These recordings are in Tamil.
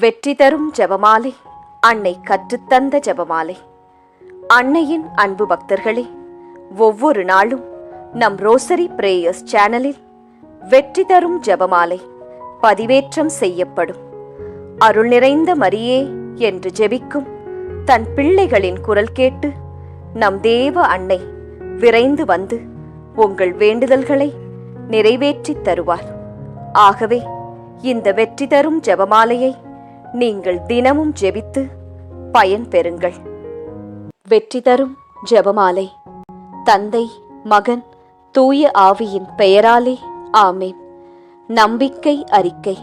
வெற்றி தரும் ஜெபமாலை, அன்னை கற்றுத்தந்த ஜெபமாலை. அன்னையின் அன்பு பக்தர்களே, ஒவ்வொரு நாளும் நம் ரோசரி பிரேயர்ஸ் சேனலில் வெற்றி தரும் ஜெபமாலை பதிவேற்றம் செய்யப்படும். அருள் நிறைந்த மரியே என்று ஜெபிக்கும் தன் பிள்ளைகளின் குரல் கேட்டு நம் தேவ அன்னை விரைந்து வந்து உங்கள் வேண்டுதல்களை நிறைவேற்றித் தருவார். ஆகவே இந்த வெற்றி தரும் ஜெபமாலையை நீங்கள் தினமும் ஜெபித்து பயன் பெறுங்கள். வெற்றி தரும் ஜெபமாலை. தந்தை, மகன், தூய ஆவியின் பெயராலே ஆமேன். நம்பிக்கை அறிக்கை.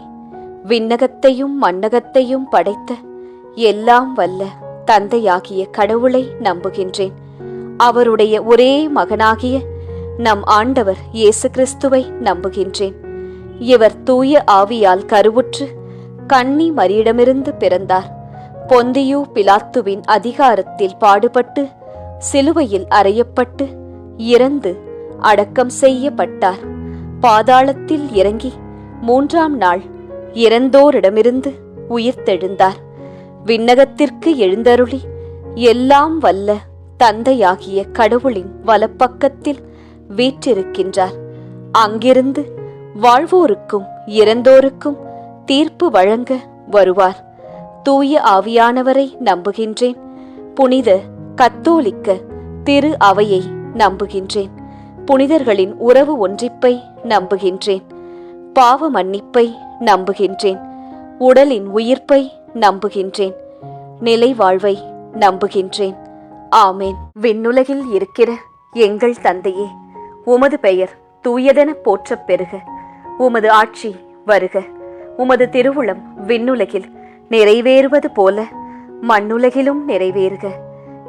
விண்ணகத்தையும் மண்ணகத்தையும் படைத்த எல்லாம் வல்ல தந்தையாகிய கடவுளை நம்புகின்றேன். அவருடைய ஒரே மகனாகிய நம் ஆண்டவர் இயேசு கிறிஸ்துவை நம்புகின்றேன். இவர் தூய ஆவியால் கருவுற்று கன்னி மரியிடமிருந்து பிறந்தார். பொந்தியு பிலாத்துவின் அதிகாரத்தில் பாடுபட்டு சிலுவையில் அறையப்பட்டு இறந்து அடக்கம் செய்யப்பட்டார். பாதாளத்தில் இறங்கி 3ஆம் நாள் இறந்தோரிடமிருந்து உயிர்த்தெழுந்தார். விண்ணகத்திற்கு எழுந்தருளி எல்லாம் வல்ல தந்தையாகிய கடவுளின் வலப்பக்கத்தில் வீற்றிருக்கின்றார். அங்கிருந்து வாழ்வோருக்கும் இறந்தோருக்கும் தீர்ப்பு வழங்க வருவார். தூய ஆவியானவரை நம்புகின்றேன். புனித கத்தோலிக்க திரு அவையை நம்புகின்றேன். புனிதர்களின் உறவு ஒன்றிப்பை நம்புகின்றேன். பாவ மன்னிப்பை நம்புகின்றேன். உடலின் உயிர்ப்பை நம்புகின்றேன். நிலை வாழ்வை நம்புகின்றேன். ஆமேன். விண்ணுலகில் இருக்கிற எங்கள் தந்தையே, உமது பெயர் தூயதென போற்றப் பெறுக. உமது ஆட்சி வருக. உமது திருவுளம் விண்ணுலகில் நிறைவேறுவது போல மண்ணுலகிலும் நிறைவேறுக.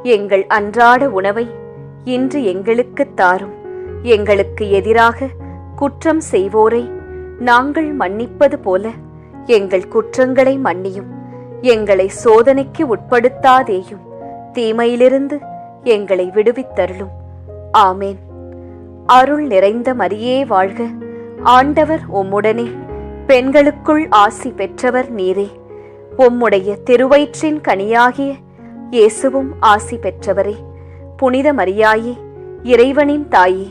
எங்கள் அன்றாட உணவை இன்று எங்களுக்குத் தாரும். எங்களுக்கு எதிராக குற்றம் செய்வோரை நாங்கள் மன்னிப்பது போல எங்கள் குற்றங்களை மன்னியும். எங்களை சோதனைக்கு உட்படுத்தாதேயும், தீமையிலிருந்து எங்களை விடுவித்தருளும். ஆமேன். அருள் நிறைந்த மரியே வாழ்க. ஆண்டவர் உம்முடனே. பெண்களுக்குள் ஆசி பெற்றவர் நீரே. உம்முடைய திருவயிற்றின் கனியாகிய இயேசுவும் ஆசி பெற்றவரே. புனித மரியாயே, இறைவனின் தாயே,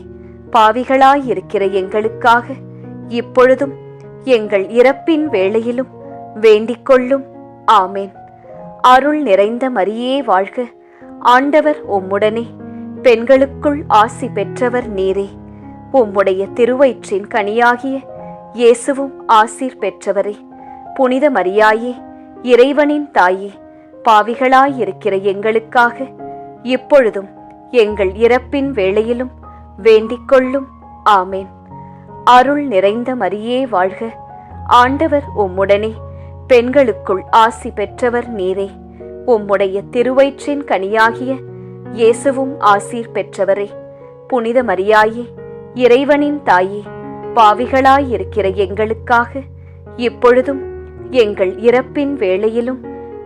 பாவிகளாயிருக்கிற எங்களுக்காக இப்பொழுதும் எங்கள் இறப்பின் வேளையிலும் வேண்டிக் கொள்ளும். ஆமேன். அருள் நிறைந்த மரியே வாழ்க. ஆண்டவர் உம்முடனே. பெண்களுக்குள் ஆசி பெற்றவர் நீரே. உம்முடைய திருவயிற்றின் கனியாகிய இயேசுவும் ஆசீர் பெற்றவரே. புனித மரியாயே, இறைவனின் தாயே, பாவிகளாயிருக்கிற எங்களுக்காக இப்பொழுதும் எங்கள் இறப்பின் வேளையிலும் வேண்டிக் கொள்ளும். ஆமேன். அருள் நிறைந்த மரியே வாழ்க. ஆண்டவர் உம்முடனே. பெண்களுக்குள் ஆசி பெற்றவர் நீரே. உம்முடைய திருவயிற்றின் கனியாகிய இயேசுவும் ஆசீர் பெற்றவரே. புனித மரியாயே, இறைவனின் தாயே, பாவிகளாயிருக்கிற எங்களுக்காக இப்பொழுதும் எங்கள் இறப்பின் வேளையிலும்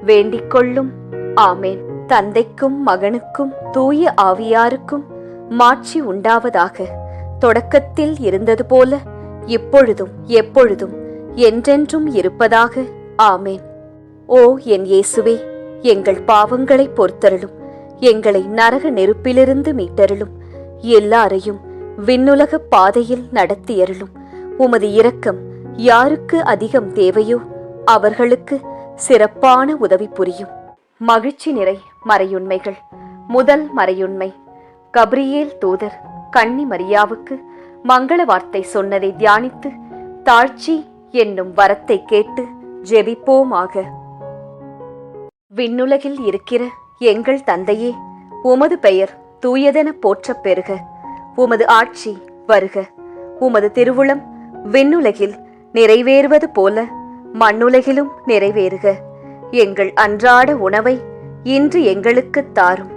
வேண்டிக் கொள்ளும். ஆமேன். தந்தைக்கும் மகனுக்கும் தூய ஆவியாருக்கும் மாட்சி உண்டாவதாக. தொடக்கத்தில் இருந்தது போல இப்பொழுதும் எப்பொழுதும் என்றென்றும் இருப்பதாக. ஆமேன். ஓ என் இயேசுவே, எங்கள் பாவங்களை பொறுத்தருளும். எங்களை நரக நெருப்பிலிருந்து மீட்டருளும். எல்லாரையும் விண்ணுலக பாதையில் நடத்தியருளும். உமது இரக்கம் யாருக்கு அதிகம் தேவையோ அவர்களுக்கு சிறப்பான உதவி புரியும். மகிழ்ச்சி நிறை மறையுண்மைகள். முதல் மறையுண்மை, கபிரியேல் தூதர் கன்னி மரியாவுக்கு மங்கள வார்த்தை சொன்னதை தியானித்து தாழ்ச்சி என்னும் வரத்தை கேட்டு ஜெபிப்போமாக. விண்ணுலகில் இருக்கிற எங்கள் தந்தையே, உமது பெயர் தூயதென போற்றப் பெறுக. உமது ஆட்சி வருக. உமது திருவுளம் விண்ணுலகில் நிறைவேறுவது போல மண்ணுலகிலும் நிறைவேறுக. எங்கள் அன்றாட உணவை இன்று எங்களுக்குத் தாரும்.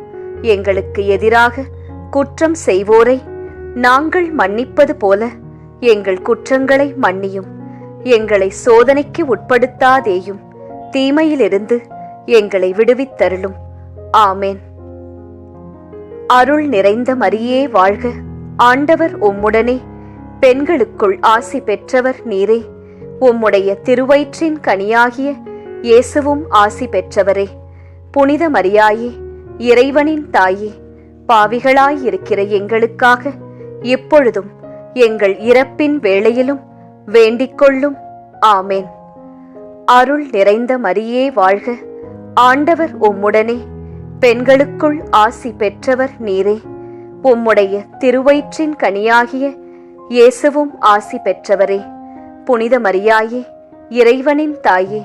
எங்களுக்கு எதிராக குற்றம் செய்வோரை நாங்கள் மன்னிப்பது போல எங்கள் குற்றங்களை மன்னியும். எங்களை சோதனைக்கு உட்படுத்தாதேயும், தீமையிலிருந்து எங்களை விடுவித்தருளும். ஆமேன். அருள் நிறைந்த மரியே வாழ்க. ஆண்டவர் உம்முடனே. பெண்களுக்குள் ஆசி பெற்றவர் நீரே. உம்முடைய திருவயிற்றின் கனியாகிய இயேசுவும் ஆசி பெற்றவரே. புனித மரியாயே, இறைவனின் தாயே, பாவிகளாயிருக்கிற எங்களுக்காக இப்பொழுதும் எங்கள் இறப்பின் வேளையிலும் வேண்டிக்கொள்ளும். ஆமேன். அருள் நிறைந்த மரியே வாழ்க. ஆண்டவர் உம்முடனே, பெண்களுக்குள் ஆசி பெற்றவர் நீரே. உம்முடைய திருவயிற்றின் கனியாகிய இயேசுவும் ஆசி பெற்றவரே. புனித மரியாயே, இறைவனின் தாயே,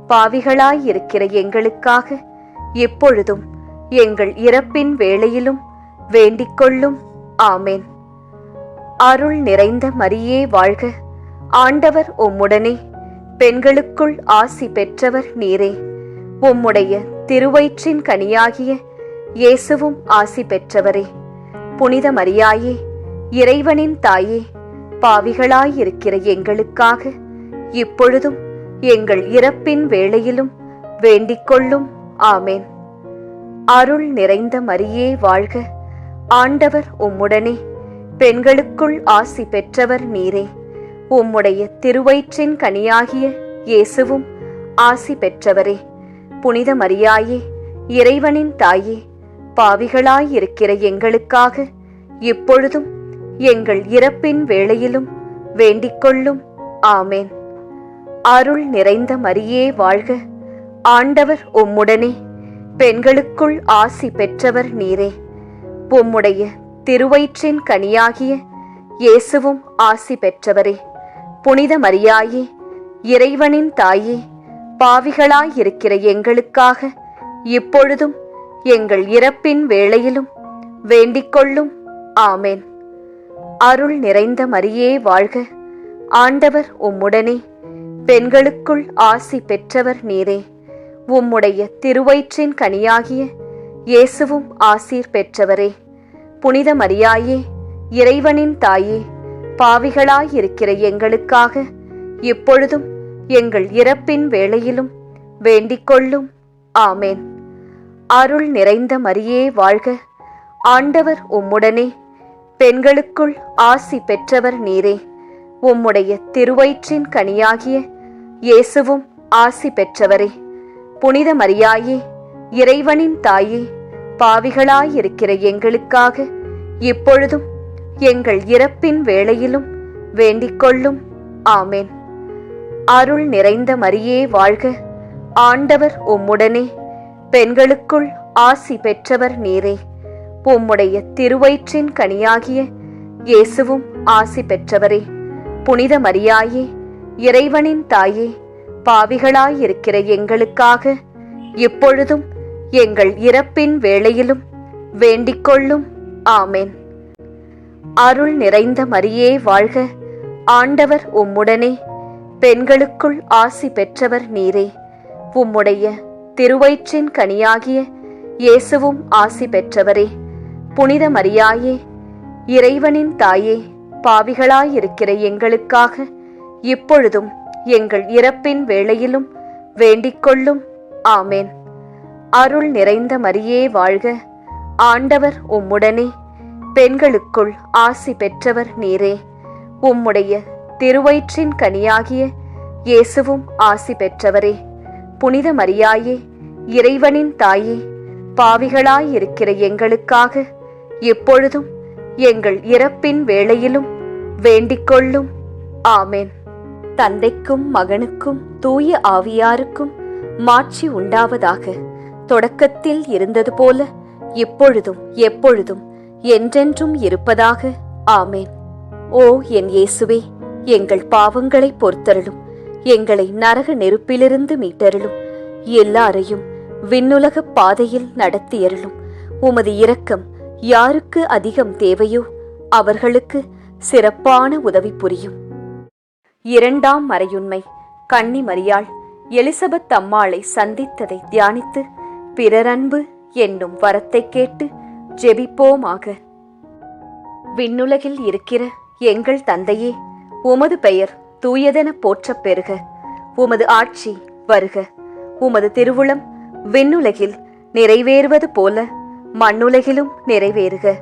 பாவிகளாயிருக்கிற எங்களுக்காக இப்பொழுதும் எங்கள் இறப்பின் வேளையிலும் வேண்டிக்கொள்ளும். ஆமேன். அருள் நிறைந்த மரியே வாழ்க. ஆண்டவர் உம்முடனே, பெண்களுக்குள் ஆசி பெற்றவர் நீரே. உம்முடைய திருவயிற்றின் கனியாகிய இயேசுவும் ஆசி பெற்றவரே. புனித மரியாயே, இறைவனின் தாயே, பாவிகளாயிருக்கிற எங்களுக்காக இப்பொழுதும் எங்கள் இறப்பின் வேளையிலும் வேண்டிக்கொள்ளும். ஆமேன். அருள் நிறைந்த மரியே வாழ்க. ஆண்டவர் உம்முடனே, பெண்களுக்குள் ஆசி பெற்றவர் நீரே. உம்முடைய திருவயிற்றின் கனியாகிய இயேசுவும் ஆசி பெற்றவரே. புனித மரியாயே, இறைவனின் தாயே, பாவிகளாயிருக்கிற எங்களுக்காக இப்பொழுதும் எங்கள் இறப்பின் வேளையிலும் வேண்டிக்கொள்ளும். ஆமேன். அருள் நிறைந்த மரியே வாழ்க. ஆண்டவர் உம்முடனே, பெண்களுக்குள் ஆசி பெற்றவர் நீரே. உம்முடைய திருவயிற்றின் கனியாகிய இயேசுவும் ஆசி பெற்றவரே. புனித மரியாயே, இறைவனின் தாயே, பாவிகளாயிருக்கிற எங்களுக்காக இப்பொழுதும் எங்கள் இறப்பின் வேளையிலும் வேண்டிக்கொள்ளும். ஆமேன். அருள் நிறைந்த மரியே வாழ்க. ஆண்டவர் உம்முடனே, பெண்களுக்குள் ஆசி பெற்றவர் நீரே. உம்முடைய திருவயிற்றின் கனியாகிய இயேசுவும் ஆசீர் பெற்றவரே. புனித மரியாயே, இறைவனின் தாயே, பாவிகளாயிருக்கிற எங்களுக்காக இப்பொழுதும் எங்கள் இறப்பின் வேளையிலும் வேண்டிக்கொள்ளும். ஆமேன். அருள் நிறைந்த மரியே வாழ்க. ஆண்டவர் உம்முடனே, பெண்களுக்குள் ஆசி பெற்றவர் நீரே. உம்முடைய திருவயிற்றின் கனியாகிய இயேசுவும் ஆசி பெற்றவரே. புனித மரியாயே, இறைவனின் தாயே, பாவிகளாயிருக்கிற எங்களுக்காக இப்பொழுதும் எங்கள் இறப்பின் வேளையிலும் வேண்டிக்கொள்ளும். ஆமேன். அருள் நிறைந்த மரியே வாழ்க. ஆண்டவர் உம்முடனே, பெண்களுக்குள் ஆசி பெற்றவர் நீரே. உம்முடைய திருவயிற்றின் கனியாகிய இயேசுவும் ஆசி பெற்றவரே. புனித மரியாயே, இறைவனின் தாயே, பாவிகளாயிருக்கிற எங்களுக்காக இப்பொழுதும் எங்கள் இறப்பின் வேளையிலும் வேண்டிக்கொள்ளும். ஆமேன். அருள் நிறைந்த மரியே வாழ்க. ஆண்டவர் உம்முடனே, பெண்களுக்குள் ஆசி பெற்றவர் நீரே. உம்முடைய திருவயிற்றின் கனியாகிய இயேசுவும் ஆசி பெற்றவரே. புனித மரியாயே, இறைவனின் தாயே, பாவிகளாயிருக்கிற எங்களுக்காக இப்பொழுதும் எங்கள் இறப்பின் வேளையிலும் வேண்டிக்கொள்ளும். ஆமேன். அருள் நிறைந்த மரியே வாழ்க. ஆண்டவர் உம்முடனே, பெண்களுக்குள் ஆசி பெற்றவர் நீரே. உம்முடைய திருவயிற்றின் கனியாகிய இயேசுவும் ஆசி பெற்றவரே. புனித மரியாயே, இறைவனின் தாயே, பாவிகளாயிருக்கிற எங்களுக்காக இப்பொழுதும் எங்கள் இறப்பின் வேளையிலும் வேண்டிக்கொள்ளும். ஆமேன். தந்தைக்கும் மகனுக்கும் தூய ஆவியாருக்கும் மாட்சி உண்டாவதாக. தொடக்கத்தில் இருந்தது போல இப்பொழுதும் எப்பொழுதும் என்றென்றும் இருப்பதாக. ஆமேன். ஓ என் இயேசுவே, எங்கள் பாவங்களை பொறுத்தருளும். எங்களை நரக நெருப்பிலிருந்து மீட்டருளும். எல்லாரையும் விண்ணுலக பாதையில் நடத்தியருளும். உமது இரக்கம் யாருக்கு அதிகம் தேவையோ அவர்களுக்கு சிறப்பான உதவி புரியும். இரண்டாம் மறையுண்மை. கன்னி மரியாள் எலிசபெத் அம்மாளை சந்தித்ததை தியானித்து பிறரன்பு என்னும் வரத்தை கேட்டு ஜெபிப்போமாக. விண்ணுலகில் இருக்கிற எங்கள் தந்தையே, உமது பெயர் தூயதென போற்றப் பெறுக. உமது ஆட்சி வருக. உமது திருவுளம் விண்ணுலகில் நிறைவேறுவது போல மண்ணுலகிலும் நிறைவேறுக.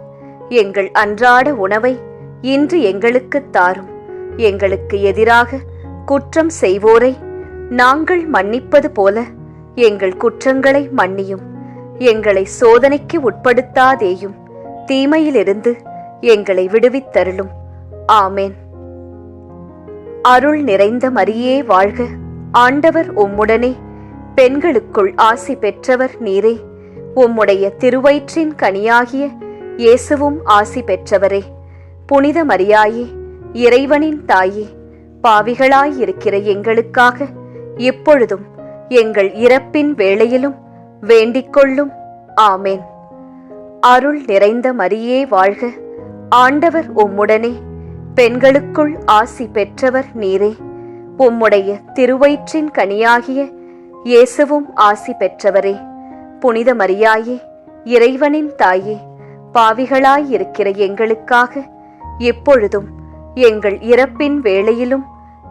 எங்கள் அன்றாட உணவை இன்று எங்களுக்குத் தாரும். எங்களுக்கு எதிராக குற்றம் செய்வோரை நாங்கள் மன்னிப்பது போல எங்கள் குற்றங்களை மன்னியும். எங்களை சோதனைக்கு உட்படுத்தாதேயும், தீமையிலிருந்து எங்களை விடுவித்தருளும். ஆமேன். அருள் நிறைந்த மரியே வாழ்க, ஆண்டவர் உம்முடனே, பெண்களுக்குள் ஆசி பெற்றவர் நீரே. உம்முடைய திருவயிற்றின் கனியாகிய இயேசுவும் ஆசி பெற்றவரே. புனித மரியாயே, இறைவனின் தாயே, பாவிகளாயிருக்கிற எங்களுக்காக இப்பொழுதும் எங்கள் இறப்பின் வேளையிலும் வேண்டிக்கொள்ளும். ஆமேன். அருள் நிறைந்த மரியே வாழ்க, ஆண்டவர் உம்முடனே, பெண்களுக்குள் ஆசி பெற்றவர் நீரே. உம்முடைய திருவயிற்றின் கனியாகிய இயேசுவும் ஆசி பெற்றவரே. புனித மரியாயே, இறைவனின் தாயே, பாவிகளாயிருக்கிற எங்களுக்காக இப்பொழுதும் எங்கள் இறப்பின் வேளையிலும்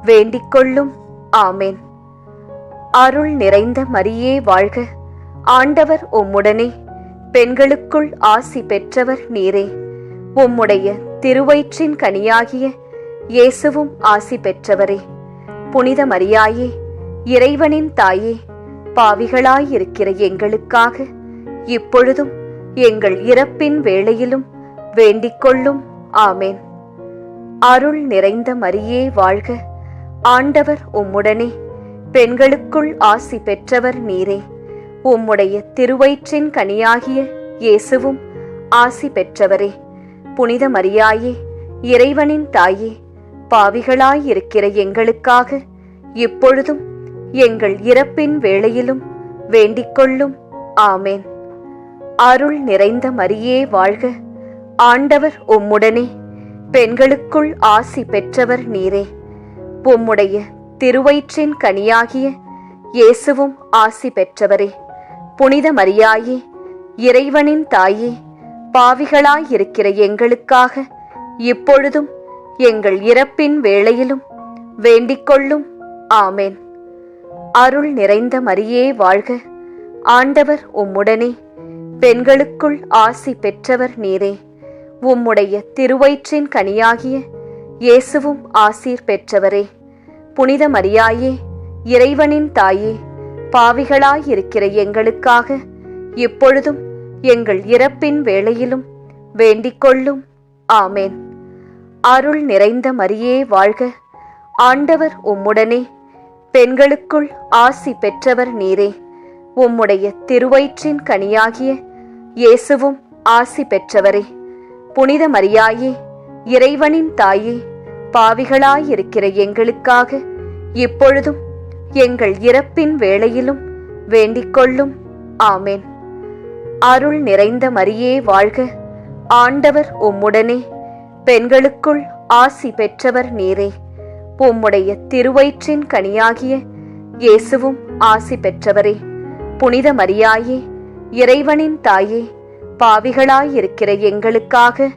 வேண்டிக்கொள்ளும். ஆமேன். அருள் நிறைந்த மரியே வாழ்க, ஆண்டவர் உம்முடனே, பெண்களுக்குள் ஆசி பெற்றவர் நீரே. உம்முடைய திருவயிற்றின் கனியாகிய இயேசுவும் ஆசி பெற்றவரே. புனித மரியாயே, இறைவனின் தாயே, பாவிகளாயிருக்கிற எங்களுக்காக இப்பொழுதும் எங்கள் இறப்பின் வேளையிலும் வேண்டிக்கொள்ளும். ஆமேன். அருள் நிறைந்த மரியே வாழ்க, ஆண்டவர் உம்முடனே, பெண்களுக்குள் ஆசி பெற்றவர் நீரே. உம்முடைய திருவயிற்றின் கனியாகிய இயேசுவும் ஆசி பெற்றவரே. புனித மரியாயே, இறைவனின் தாயே, பாவிகளாயிருக்கிற எங்களுக்காக இப்பொழுதும் எங்கள் இறப்பின் வேளையிலும் வேண்டிக்கொள்ளும். ஆமேன். அருள் நிறைந்த மரியே வாழ்க, ஆண்டவர் உம்முடனே, பெண்களுக்குள் ஆசி பெற்றவர் நீரே. உம்முடைய திருவயிற்றின் கனியாகிய இயேசுவும் ஆசி பெற்றவரே. புனித மரியாயே, இறைவனின் தாயே, பாவிகளாயிருக்கிற எங்களுக்காக இப்பொழுதும் எங்கள் இறப்பின் வேளையிலும் வேண்டிக்கொள்ளும். ஆமேன். அருள் நிறைந்த மரியே வாழ்க, ஆண்டவர் உம்முடனே, பெண்களுக்குள் ஆசி பெற்றவர் நீரே. உம்முடைய திருவயிற்றின் கனியாகிய இயேசுவும் ஆசீர் பெற்றவரே. புனித மரியாயே, இறைவனின் தாயே, பாவிகளாயிருக்கிற எங்களுக்காக இப்பொழுதும் எங்கள் இறப்பின் வேளையிலும் வேண்டிக்கொள்ளும். ஆமேன். அருள் நிறைந்த மரியே வாழ்க, ஆண்டவர் உம்முடனே, பெண்களுக்குள் ஆசி பெற்றவர் நீரே. உம்முடைய திருவயிற்றின் கனியாகிய இயேசுவும் ஆசி பெற்றவரே. புனித மரியாயே, இறைவனின் தாயே, பாவிகளாயிருக்கிற எங்களுக்காக இப்பொழுதும் எங்கள் இறப்பின் வேளையிலும் வேண்டிக்கொள்ளும். ஆமேன். அருள் நிறைந்த மரியே வாழ்க, ஆண்டவர் உம்முடனே, பெண்களுக்குள் ஆசி பெற்றவர் நீரே. உம்முடைய திருவயிற்றின் கனியாகிய இயேசுவும் ஆசி பெற்றவரே. புனித மரியாயே, இறைவனின் தாயே, பாவிகளாயிருக்கிற எங்களுக்காக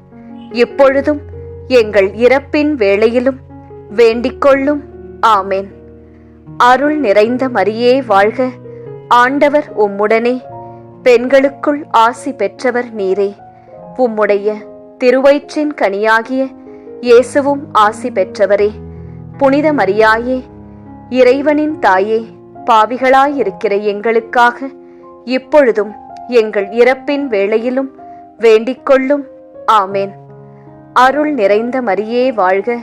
இப்பொழுதும் எங்கள் இறப்பின் வேளையிலும் வேண்டிக்கொள்ளும். ஆமேன். அருள் நிறைந்த மரியே வாழ்க, ஆண்டவர் உம்முடனே, பெண்களுக்குள் ஆசி பெற்றவர் நீரே. உம்முடைய திருவயிற்றின் கனியாகிய இயேசுவும் ஆசி பெற்றவரே. புனித மரியாயே, இறைவனின் தாயே, பாவிகளாயிருக்கிற எங்களுக்காக இப்பொழுதும் எங்கள் இறப்பின் வேளையிலும் வேண்டிக்கொள்ளும். ஆமேன். அருள் நிறைந்த மரியே வாழ்க,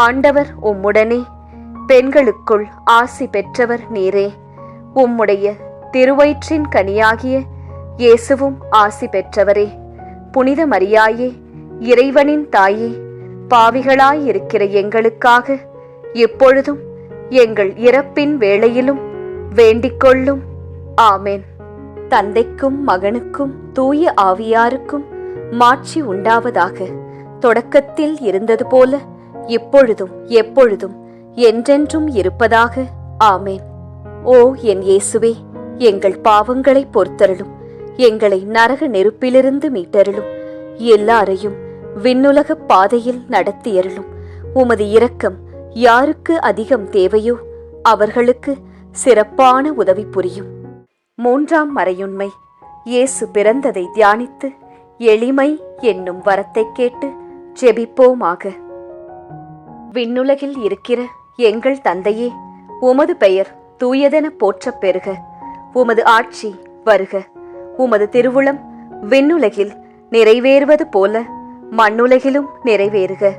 ஆண்டவர் உம்முடனே, பெண்களுக்குள் ஆசி பெற்றவர் நீரே. உம்முடைய திருவயிற்றின் கனியாகிய இயேசுவும் ஆசி பெற்றவரே. புனித மரியாயே, இறைவனின் தாயே, பாவிகளாயிருக்கிற எங்களுக்காக எப்பொழுதும் எங்கள் இறப்பின் வேளையிலும் வேண்டிக்கொள்ளும். ஆமேன். தந்தைக்கும் மகனுக்கும் தூய ஆவியாருக்கும் மாட்சி உண்டாவதாக. தொடக்கத்தில் இருந்தது போல இப்பொழுதும் எப்பொழுதும் என்றென்றும் இருப்பதாக. ஆமேன். ஓ என் இயேசுவே, எங்கள் பாவங்களை பொறுத்தருளும், எங்களை நரக நெருப்பிலிருந்து மீட்டருளும், எல்லாரையும் விண்ணுலக பாதையில் நடத்தியருளும். உமது இரக்கம் யாருக்கு அதிகம் தேவையோ அவர்களுக்கு சிறப்பான உதவி புரியும். 3ஆம் மறையுண்மை. இயேசு பிறந்ததை தியானித்து எளிமை என்னும் வரத்தை கேட்டு ஜெபிப்போமாக. விண்ணுலகில் இருக்கிற எங்கள் தந்தையே, உமது பெயர் தூயதென போற்றப் பெறுக. உமது ஆட்சி வருக. உமது திருவுளம் விண்ணுலகில் நிறைவேறுவது போல மண்ணுலகிலும் நிறைவேறுக.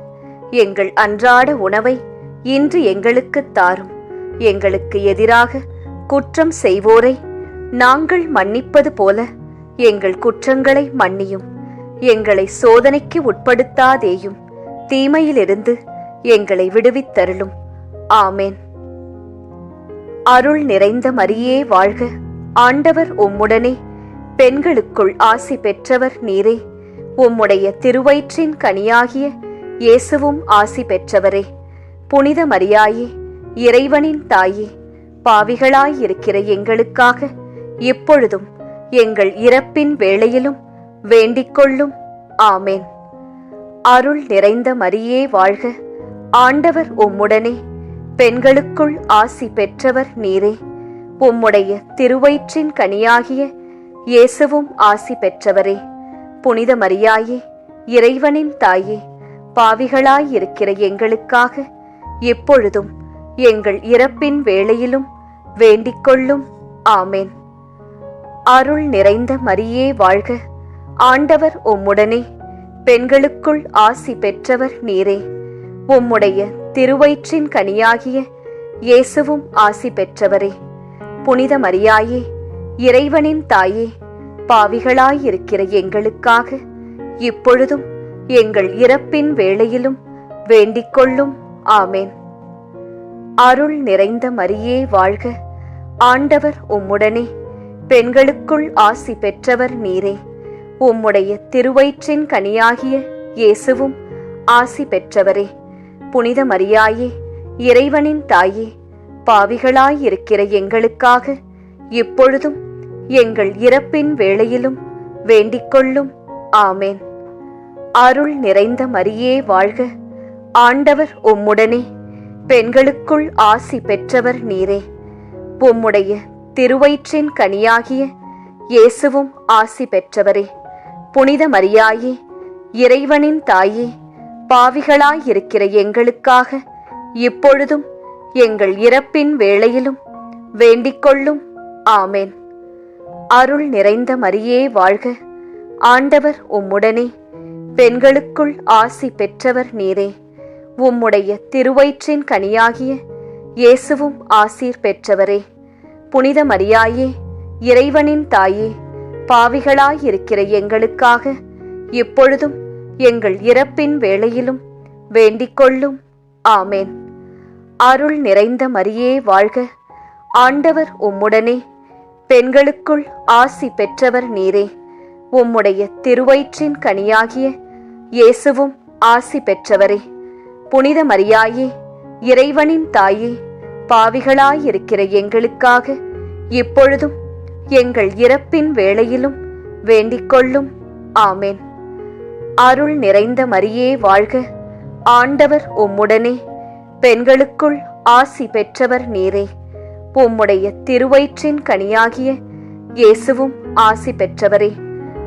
எங்கள் அன்றாட உணவை இன்று எங்களுக்குத் தாரும். எங்களுக்கு எதிராக குற்றம் செய்வோரை நாங்கள் மன்னிப்பது போல எங்கள் குற்றங்களை மன்னியும். எங்களை சோதனைக்கு உட்படுத்தாதேயும், தீமையிலிருந்து எங்களை விடுவித்தருளும். ஆமேன். அருள் நிறைந்த மரியே வாழ்க. ஆண்டவர் உம்முடனே, பெண்களுக்குள் ஆசி பெற்றவர் நீரே. உம்முடைய திருவயிற்றின் கனியாகிய இயேசுவும் ஆசி பெற்றவரே. புனித மரியாயே, இறைவனின் தாயே, பாவிகளாயிருக்கிற எங்களுக்காக இப்பொழுதும் எங்கள் இறப்பின் வேளையிலும் வேண்டிக்கொள்ளும். ஆமேன். அருள் நிறைந்த மரியே வாழ்க. ஆண்டவர் உம்முடனே, பெண்களுக்குள் ஆசி பெற்றவர் நீரே. உம்முடைய திருவயிற்றின் கனியாகிய இயேசுவும் ஆசி பெற்றவரே. புனித மரியாயே, இறைவனின் தாயே, பாவிகளாயிருக்கிற எங்களுக்காக எப்பொழுதும் எங்கள் இறப்பின் வேளையிலும் வேண்டிக்கொள்ளும். ஆமேன். அருள் நிறைந்த மரியே வாழ்க. ஆண்டவர் உம்முடனே, பெண்களுக்குள் ஆசி பெற்றவர் நீரே. உம்முடைய திருவயிற்றின் கனியாகிய இயேசுவும் ஆசி பெற்றவரே. புனித மரியாயே, இறைவனின் தாயே, பாவிகளாயிருக்கிற எங்களுக்காக இப்பொழுதும் எங்கள் இறப்பின் வேளையிலும் வேண்டிக்கொள்ளும். ஆமேன். அருள் நிறைந்த மரியே வாழ்க. ஆண்டவர் உம்முடனே, பெண்களுக்குள் ஆசி பெற்றவர் நீரே. உம்முடைய திருவயிற்றின் கனியாகிய இயேசுவும் ஆசி பெற்றவரே. புனித மரியாயே, இறைவனின் தாயே, பாவிகளாயிருக்கிற எங்களுக்காக இப்பொழுதும் எங்கள் இறப்பின் வேளையிலும் வேண்டிக்கொள்ளும். ஆமேன். அருள் நிறைந்த மரியே வாழ்க. ஆண்டவர் உம்முடனே, பெண்களுக்குள் ஆசி பெற்றவர் நீரே. உம்முடைய திருவயிற்றின் கனியாகிய இயேசுவும் ஆசி பெற்றவரே. புனித மரியாயே, இறைவனின் தாயே, பாவிகளாயிருக்கிற எங்களுக்காக இப்பொழுதும் எங்கள் இறப்பின் வேளையிலும் வேண்டிக்கொள்ளும். ஆமேன். அருள் நிறைந்த மரியே வாழ்க. ஆண்டவர் உம்முடனே, பெண்களுக்குள் ஆசி பெற்றவர் நீரே. உம்முடைய திருவயிற்றின் கனியாகிய இயேசுவும் ஆசீர் பெற்றவரே. புனித மரியாயே, இறைவனின் தாயே, பாவிகளாயிருக்கிற எங்களுக்காக இப்பொழுதும் எங்கள் இறப்பின் வேளையிலும் வேண்டிக்கொள்ளும். ஆமேன். அருள் நிறைந்த மரியே வாழ்க. ஆண்டவர் உம்முடனே, பெண்களுக்குள் ஆசி பெற்றவர் நீரே. உம்முடைய திருவயிற்றின் கனியாகிய இயேசுவும் ஆசி பெற்றவரே. புனித மரியாயே, இறைவனின் தாயே, பாவிகளாயிருக்கிற எங்களுக்காக இப்பொழுதும் எங்கள் இறப்பின் வேளையிலும் வேண்டிக்கொள்ளும். ஆமேன். அருள் நிறைந்த மரியே வாழ்க. ஆண்டவர் உம்முடனே, பெண்களுக்குள் ஆசி பெற்றவர் நீரே. உம்முடைய திருவயிற்றின் கனியாகிய இயேசுவும் ஆசி பெற்றவரே.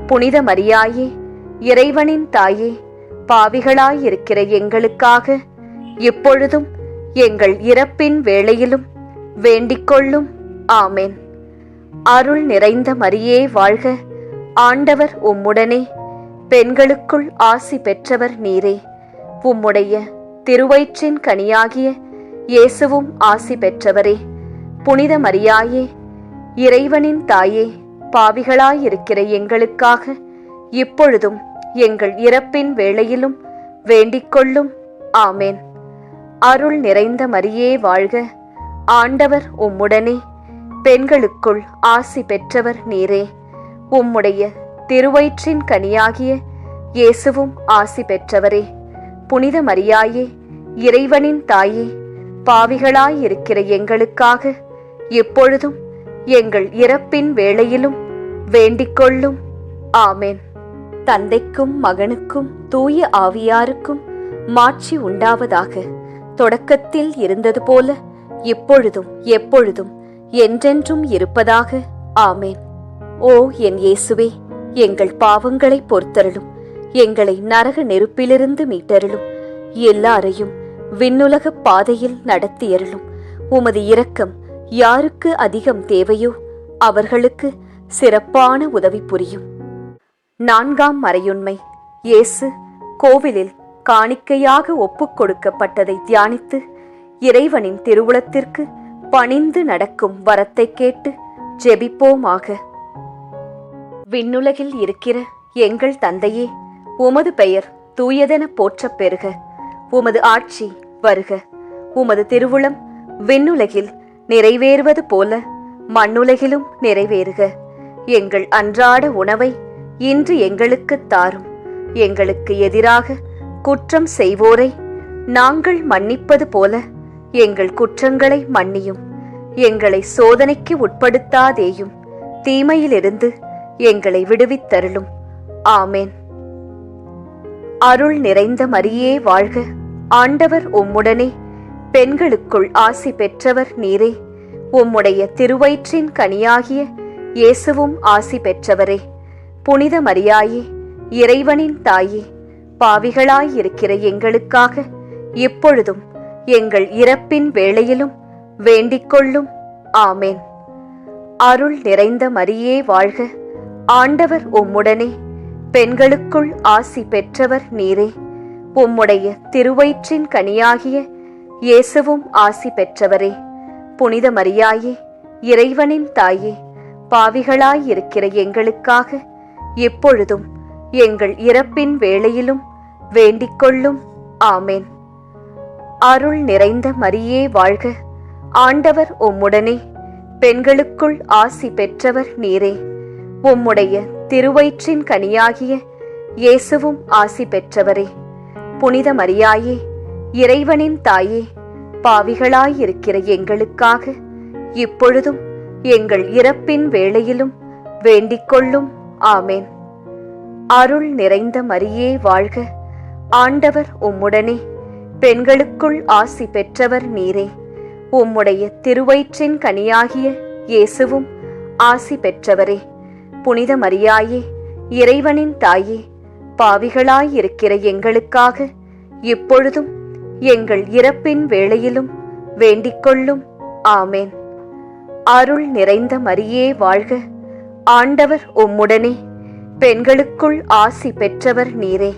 புனித மரியாயே, இறைவனின் தாயே, பாவிகளாயிருக்கிற எங்களுக்காக இப்பொழுதும் எங்கள் இறப்பின் வேளையிலும் வேண்டிக்கொள்ளும். ஆமேன். அருள் நிறைந்த மரியே வாழ்க. ஆண்டவர் உம்முடனே, பெண்களுக்குள் ஆசி பெற்றவர் நீரே. உம்முடைய திருவயிற்றின் கனியாகிய இயேசுவும் ஆசி பெற்றவரே. புனித மரியாயே, இறைவனின் தாயே, பாவிகளாயிருக்கிற எங்களுக்காக இப்பொழுதும் எங்கள் இறப்பின் வேளையிலும் வேண்டிக்கொள்ளும். ஆமேன். அருள் நிறைந்த மரியே வாழ்க. ஆண்டவர் உம்முடனே, பெண்களுக்குள் ஆசி பெற்றவர் நீரே. உம்முடைய திருவயிற்றின் கனியாகிய இயேசுவும் ஆசி பெற்றவரே. புனித மரியாயே, இறைவனின் தாயே, பாவிகளாயிருக்கிற எங்களுக்காக இப்பொழுதும் எங்கள் இறப்பின் வேளையிலும் வேண்டிக்கொள்ளும். ஆமேன். தந்தைக்கும் மகனுக்கும் தூய ஆவியாருக்கும் மாட்சி உண்டாவதாக. தொடக்கத்தில் இருந்தது போல இப்பொழுதும் எப்பொழுதும் என்றென்றும் இருப்பதாக. ஆமேன். ஓ என் இயேசுவே, எங்கள் பாவங்களை பொறுத்தருளும். எங்களை நரக நெருப்பிலிருந்து மீட்டருளும். எல்லாரையும் விண்ணுலக பாதையில் நடத்தியருளும். உமது இரக்கம் யாருக்கு அதிகம் தேவையோ அவர்களுக்கு சிறப்பான உதவி புரியும். 4ஆம் மறையுண்மை. இயேசு கோவிலில் காணிக்கையாக ஒப்புக் கொடுக்கப்பட்டதை தியானித்து இறைவனின் திருவுளத்திற்கு பணிந்து நடக்கும் வரத்தை கேட்டு ஜெபிப்போமாக. விண்ணுலகில் இருக்கிற எங்கள் தந்தையே, உமது பெயர் தூயதென போற்றப் பெறுக. உமது ஆட்சி வருக. உமது திருவுளம் விண்ணுலகில் நிறைவேறுவது போல மண்ணுலகிலும் நிறைவேறுக. எங்கள் அன்றாட உணவை இன்று எங்களுக்குத் தாரும். எங்களுக்கு எதிராக குற்றம் செய்வோரை நாங்கள் மன்னிப்பது போல எங்கள் குற்றங்களை மன்னியும். எங்களை சோதனைக்கு உட்படுத்தாதேயும், தீமையிலிருந்து எங்களை விடுவித்தருளும். ஆமேன். அருள் நிறைந்த மரியே வாழ்க. ஆண்டவர் உம்முடனே, பெண்களுக்குள் ஆசி பெற்றவர் நீரே. உம்முடைய திருவயிற்றின் கனியாகிய இயேசுவும் ஆசி பெற்றவரே. புனித மரியாயே, இறைவனின் தாயே, பாவிகளாயிருக்கிற எங்களுக்காக இப்பொழுதும் எங்கள் இறப்பின் வேளையிலும் வேண்டிக்கொள்ளும். ஆமேன். அருள் நிறைந்த மரியே வாழ்க. ஆண்டவர் உம்முடனே, பெண்களுக்குள் ஆசி பெற்றவர் நீரே. உம்முடைய திருவயிற்றின் கனியாகிய இயேசுவும் ஆசி பெற்றவரே. புனித மரியாயே, இறைவனின் தாயே, பாவிகளாயிருக்கிற எங்களுக்காக இப்பொழுதும் எங்கள் இறப்பின் வேளையிலும் வேண்டிக்கொள்ளும். ஆமேன். அருள் நிறைந்த மரியே வாழ்க. ஆண்டவர் உம்முடனே, பெண்களுக்குள் ஆசி பெற்றவர் நீரே. உம்முடைய திருவயிற்றின் கனியாகிய இயேசுவும் ஆசி பெற்றவரே. புனித மரியாயே, இறைவனின் தாயே, பாவிகளாயிருக்கிற எங்களுக்காக இப்பொழுதும் எங்கள் இறப்பின் வேளையிலும் வேண்டிக்கொள்ளும். ஆமேன். அருள் நிறைந்த மரியே வாழ்க. ஆண்டவர் உம்முடனே, பெண்களுக்குள் ஆசி பெற்றவர் நீரே. உம்முடைய திருவயிற்றின் கனியாகிய இயேசுவும் ஆசி பெற்றவரே. புனித மரியாயே, இறைவனின் தாயே, பாவிகளாயிருக்கிற எங்களுக்காக இப்பொழுதும் எங்கள் இறப்பின் வேளையிலும் வேண்டிக்கொள்ளும். ஆமேன். அருள் நிறைந்த மரியே வாழ்க. ஆண்டவர் உம்முடனே, பெண்களுக்குள் ஆசி பெற்றவர் நீரே.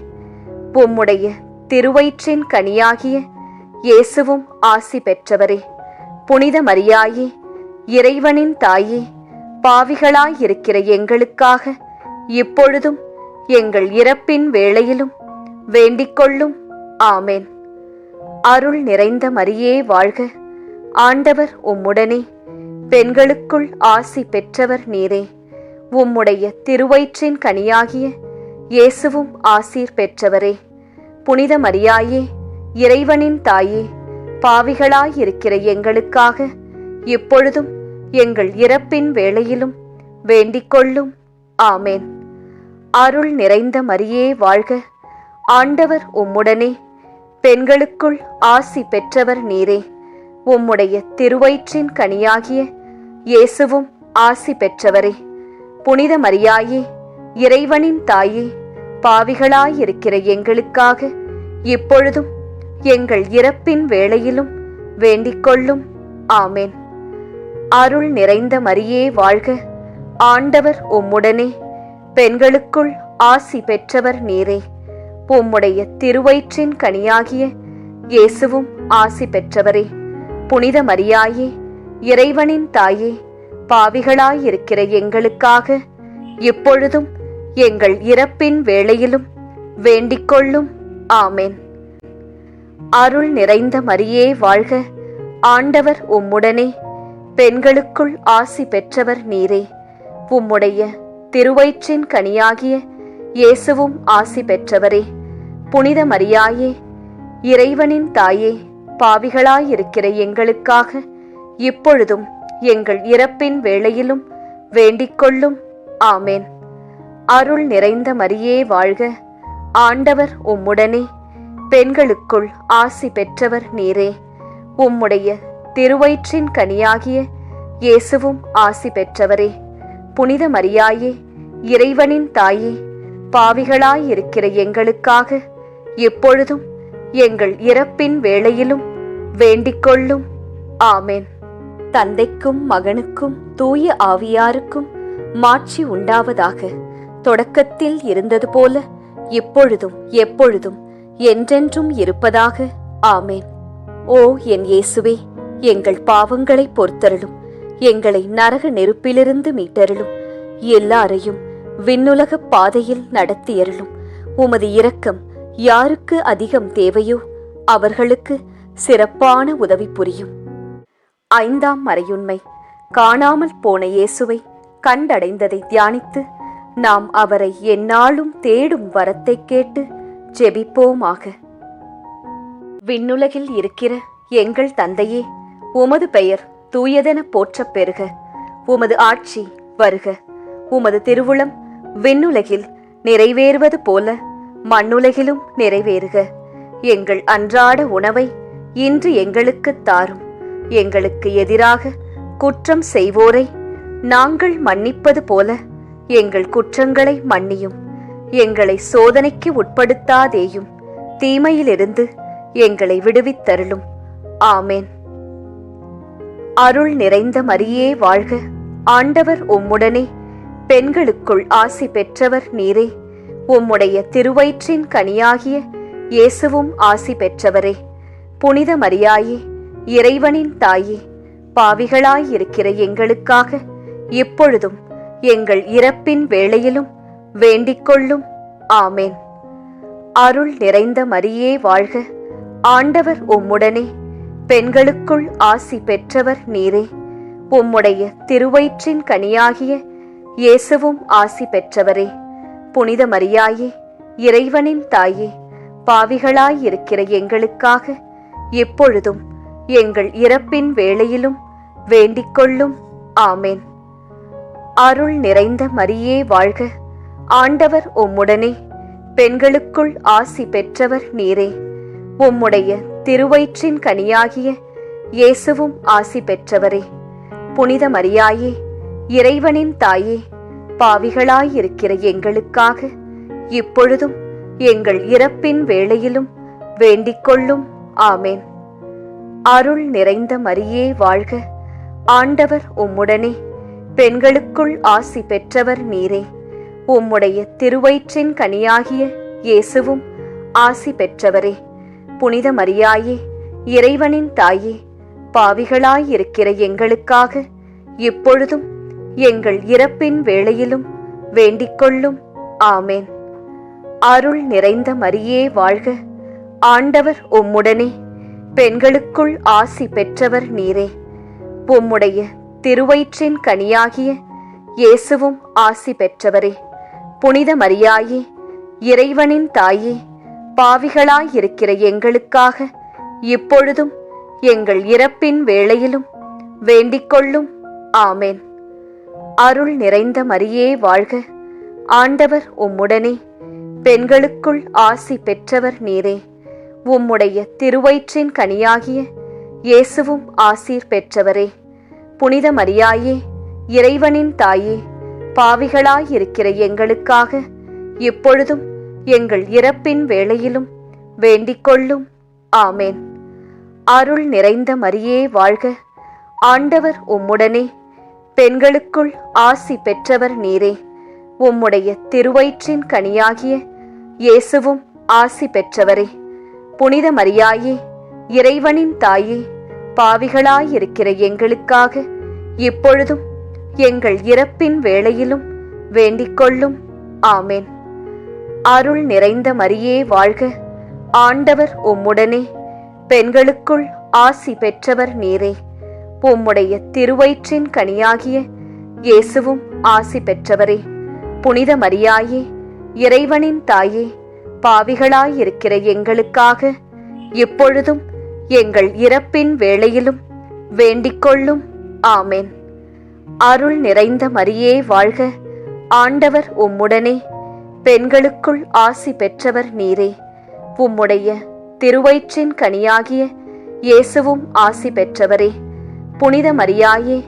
உம்முடைய திருவயிற்றின் கனியாகிய இயேசுவும் ஆசி பெற்றவரே. புனித மரியாயே, இறைவனின் தாயே, பாவிகளாயிருக்கிற எங்களுக்காக இப்பொழுதும் எங்கள் இறப்பின் வேளையிலும் வேண்டிக்கொள்ளும். ஆமேன். அருள் நிறைந்த மரியே வாழ்க. ஆண்டவர் உம்முடனே, பெண்களுக்குள் ஆசி பெற்றவர் நீரே. உம்முடைய திருவயிற்றின் கனியாகிய இயேசுவும் ஆசீர் பெற்றவரே. புனித மரியாயே, இறைவனின் தாயே, பாவிகளாயிருக்கிற எங்களுக்காக இப்பொழுதும் எங்கள் இறப்பின் வேளையிலும் வேண்டிக்கொள்ளும். ஆமேன். அருள் நிறைந்த மரியே வாழ்க. ஆண்டவர் உம்முடனே, பெண்களுக்குள் ஆசி பெற்றவர் நீரே. உம்முடைய திருவயிற்றின் கனியாகிய இயேசுவும் ஆசி பெற்றவரே. புனித மரியாயே, இறைவனின் தாயே, பாவிகளாயிருக்கிற எங்களுக்காக இப்பொழுதும் எங்கள் இறப்பின் வேளையிலும் வேண்டிக்கொள்ளும். ஆமேன். அருள் நிறைந்த மரியே வாழ்க. ஆண்டவர் உம்முடனே, பெண்களுக்குள் ஆசி பெற்றவர் நீரே. உம்முடைய திருவயிற்றின் கனியாகிய இயேசுவும் ஆசி பெற்றவரே. புனித மரியாயே, இறைவனின் தாயே, பாவிகளாயிருக்கிற எங்களுக்காக இப்பொழுதும் எங்கள் இறப்பின் வேளையிலும் வேண்டிக்கொள்ளும். ஆமேன். அருள் நிறைந்த மரியே வாழ்க. ஆண்டவர் உம்முடனே, பெண்களுக்குள் ஆசி பெற்றவர் நீரே. உம்முடைய திருவயிற்றின் கனியாகிய இயேசுவும் ஆசி பெற்றவரே. புனித மரியாயே, இறைவனின் தாயே, பாவிகளாயிருக்கிற எங்களுக்காக இப்பொழுதும் எங்கள் இறப்பின் வேளையிலும் வேண்டிக்கொள்ளும். ஆமேன். அருள் நிறைந்த மரியே வாழ்க. ஆண்டவர் உம்முடனே, பெண்களுக்குள் ஆசி பெற்றவர் நீரே. உம்முடைய திருவயிற்றின் கனியாகிய இயேசுவும் ஆசி பெற்றவரே. புனித மரியாயே, இறைவனின் தாயே, பாவிகளாயிருக்கிற எங்களுக்காக எப்பொழுதும் எங்கள் இறப்பின் வேளையிலும் வேண்டிக்கொள்ளும். ஆமேன். தந்தைக்கும் மகனுக்கும் தூய ஆவியாருக்கும் மாட்சி உண்டாவதாக. தொடக்கத்தில் இருந்தது போல இப்பொழுதும் எப்பொழுதும் என்றென்றும் இருப்பதாக. ஆமேன். ஓ என் இயேசுவே, எங்கள் பாவங்களை பொறுத்தருளும். எங்களை நரக நெருப்பிலிருந்து மீட்டருளும். எல்லாரையும் விண்ணுலக பாதையில் நடத்தியருளும். உமது இரக்கம் யாருக்கு அதிகம் தேவையோ அவர்களுக்கு சிறப்பான உதவி புரியும். 5ஆம் மறையுண்மை. காணாமல் போன இயேசுவை கண்டடைந்ததை தியானித்து நாம் அவரை எந்நாளும் தேடும் வரத்தை கேட்டு ஜெபிப்போமாக. விண்ணுலகில் இருக்கிற எங்கள் தந்தையே, உமது பெயர் தூயதென போற்றப் பெறுக. உமது ஆட்சி வருக. உமது திருவுளம் விண்ணுலகில் நிறைவேறுவது போல மண்ணுலகிலும் நிறைவேறுக. எங்கள் அன்றாட உணவை இன்று எங்களுக்குத் தாரும். எங்களுக்கு எதிராக குற்றம் செய்வோரை நாங்கள் மன்னிப்பது போல எங்கள் குற்றங்களை மன்னியும். எங்களை சோதனைக்கு உட்படுத்தாதேயும், தீமையிலிருந்து எங்களை விடுவித்தருளும். ஆமேன். அருள் நிறைந்த மரியே வாழ்க. ஆண்டவர் உம்முடனே. பெண்களுக்குள் ஆசி பெற்றவர் நீரே. உம்முடைய திருவயிற்றின் கனியாகிய இயேசுவும் ஆசி பெற்றவரே. புனித மரியாயே, இறைவனின் தாயே, பாவிகளாயிருக்கிற எங்களுக்காக இப்பொழுதும் எங்கள் இறப்பின் வேளையிலும் வேண்டிக்கொள்ளும். ஆமேன். அருள் நிறைந்த மரியே வாழ்க. ஆண்டவர் உம்முடனே. பெண்களுக்குள் ஆசி பெற்றவர் நீரே. உம்முடைய திருவயிற்றின் கனியாகிய இயேசுவும் ஆசி பெற்றவரே. புனித மரியாயே, இறைவனின் தாயே, பாவிகளாயிருக்கிற எங்களுக்காக இப்பொழுதும் எங்கள் இறப்பின் வேளையிலும் வேண்டிக்கொள்ளும். ஆமேன். அருள் நிறைந்த மரியே வாழ்க. ஆண்டவர் உம்முடனே. பெண்களுக்குள் ஆசி பெற்றவர் நீரே. உம்முடைய திருவயிற்றின் கனியாகிய இயேசுவும் ஆசி பெற்றவரே. புனித மரியாயே, இறைவனின் தாயே, பாவிகளாயிருக்கிற எங்களுக்காக இப்பொழுதும் எங்கள் இறப்பின் வேளையிலும் வேண்டிக்கொள்ளும். ஆமேன். அருள் நிறைந்த மரியே வாழ்க. ஆண்டவர் உம்முடனே. பெண்களுக்குள் ஆசி பெற்றவர் நீரே. உம்முடைய திருவயிற்றின் கனியாகிய இயேசுவும் ஆசி பெற்றவரே. புனித மரியாயே, இறைவனின் தாயே, பாவிகளாயிருக்கிற எங்களுக்காக இப்பொழுதும் எங்கள் இறப்பின் வேளையிலும் வேண்டிக்கொள்ளும். ஆமேன். அருள் நிறைந்த மரியே வாழ்க. ஆண்டவர் உம்முடனே. பெண்களுக்குள் ஆசி பெற்றவர் நீரே. உம்முடைய திருவயிற்றின் கனியாகிய இயேசுவும் ஆசி பெற்றவரே. புனித மரியாயே, இறைவனின் தாயே, பாவிகளாயிருக்கிற எங்களுக்காக இப்பொழுதும் எங்கள் இறப்பின் வேளையிலும் வேண்டிக்கொள்ளும். ஆமேன். அருள் நிறைந்த மரியே வாழ்க. ஆண்டவர் உம்முடனே. பெண்களுக்குள் ஆசி பெற்றவர் நீரே. உம்முடைய திருவயிற்றின் கனியாகிய இயேசுவும் ஆசீர் பெற்றவரே. புனித மரியாயே, இறைவனின் தாயே, பாவிகளாயிருக்கிற எங்களுக்காக இப்பொழுதும் எங்கள் இறப்பின் வேளையிலும் வேண்டிக்கொள்ளும். ஆமேன். அருள் நிறைந்த மரியே வாழ்க. ஆண்டவர் உம்முடனே. பெண்களுக்குள் ஆசி பெற்றவர் நீரே. உம்முடைய திருவயிற்றின் கனியாகிய இயேசுவும் ஆசி பெற்றவரே. புனித மரியாயே, இறைவனின் தாயே, பாவிகளாயிருக்கிற எங்களுக்காக இப்பொழுதும் எங்கள் இறப்பின் வேளையிலும் வேண்டிக்கொள்ளும். ஆமேன். அருள் நிறைந்த மரியே வாழ்க. ஆண்டவர் உம்முடனே. பெண்களுக்குள் ஆசி பெற்றவர் நீரே. உம்முடைய திருவயிற்றின் கனியாகிய இயேசுவும் ஆசி பெற்றவரே. புனித மரியாயே, இறைவனின் தாயே, பாவிகளாயிருக்கிற எங்களுக்காக இப்பொழுதும் எங்கள் இறப்பின் வேளையிலும் வேண்டிக்கொள்ளும். ஆமேன். அருள் நிறைந்த மரியே வாழ்க. ஆண்டவர் உம்முடனே. பெண்களுக்குள் ஆசி பெற்றவர் நீரே. உம்முடைய திருவயிற்றின் கனியாகிய இயேசுவும் ஆசி பெற்றவரே. புனித மரியாயே,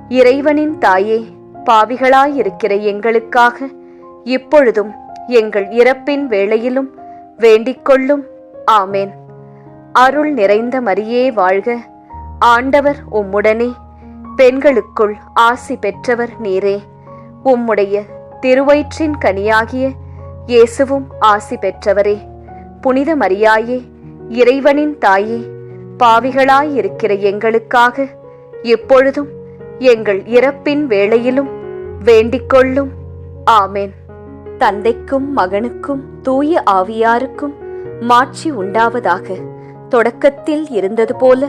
இறைவனின் தாயே, பாவிகளாயிருக்கிற எங்களுக்காக இப்பொழுதும் எங்கள் இறப்பின் வேளையிலும் வேண்டிக்கொள்ளும். ஆமேன். அருள் நிறைந்த மரியே வாழ்க. ஆண்டவர் உம்முடனே. பெண்களுக்குள் ஆசி பெற்றவர் நீரே. உம்முடைய திருவயிற்றின் கனியாகிய இயேசுவும் ஆசி பெற்றவரே. புனித மரியாயே, இறைவனின் தாயே, பாவிகளாயிருக்கிற எங்களுக்காக எப்பொழுதும் எங்கள் இறப்பின் வேளையிலும் வேண்டிக்கொள்ளும். ஆமென். தந்தைக்கும் மகனுக்கும் தூய ஆவியாருக்கும் மாட்சி உண்டாவதாக. தொடக்கத்தில் இருந்தது போல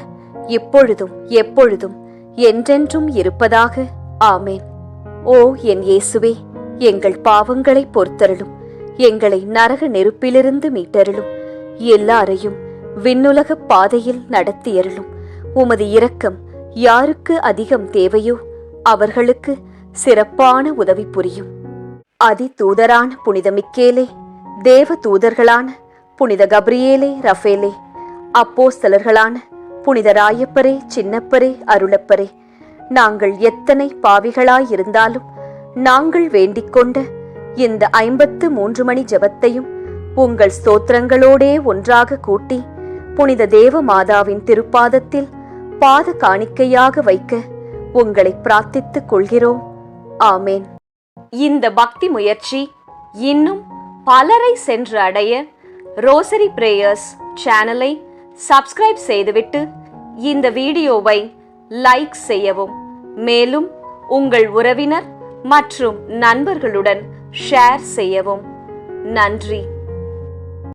இப்பொழுதும் எப்பொழுதும் என்றென்றும் இருப்பதாக. ஆமென். ஓ என் இயேசுவே, எங்கள் பாவங்களை பொறுத்தருளும். எங்களை நரக நெருப்பிலிருந்து மீட்டருளும். எல்லாரையும் விண்ணுலக பாதையில் நடத்தியருளும். உமது இரக்கம் யாருக்கு அதிகம் தேவையோ அவர்களுக்கு சிறப்பான உதவி புரியும். அதி தூதரான புனித மிக்கேலே, தேவ தூதர்களான புனித கப்ரியேலே, ரஃபேலே, அப்போஸ்தலர்களான புனித ராயப்பரே, சின்னப்பரே, அருளப்பரே, நாங்கள் எத்தனை பாவிகளாயிருந்தாலும் நாங்கள் வேண்டிக்கொண்ட இந்த 53 மணி ஜெபத்தையும் உங்கள் ஸ்தோத்திரங்களோடே ஒன்றாக கூட்டி புனித தேவ மாதாவின் திருப்பாதத்தில் பாத காணிக்கையாக வைக்க உங்களை பிரார்த்தித்துக் கொள்கிறோம். ஆமேன். இந்த பக்தி முயற்சி இன்னும் பலரை சென்று அடைய ரோசரி பிரேயர்ஸ் சேனலை சப்ஸ்கிரைப் செய்துவிட்டு இந்த வீடியோவை லைக் செய்யவும். மேலும் உங்கள் உறவினர் மற்றும் நண்பர்களுடன் ஷேர் செய்யவும். நன்றி.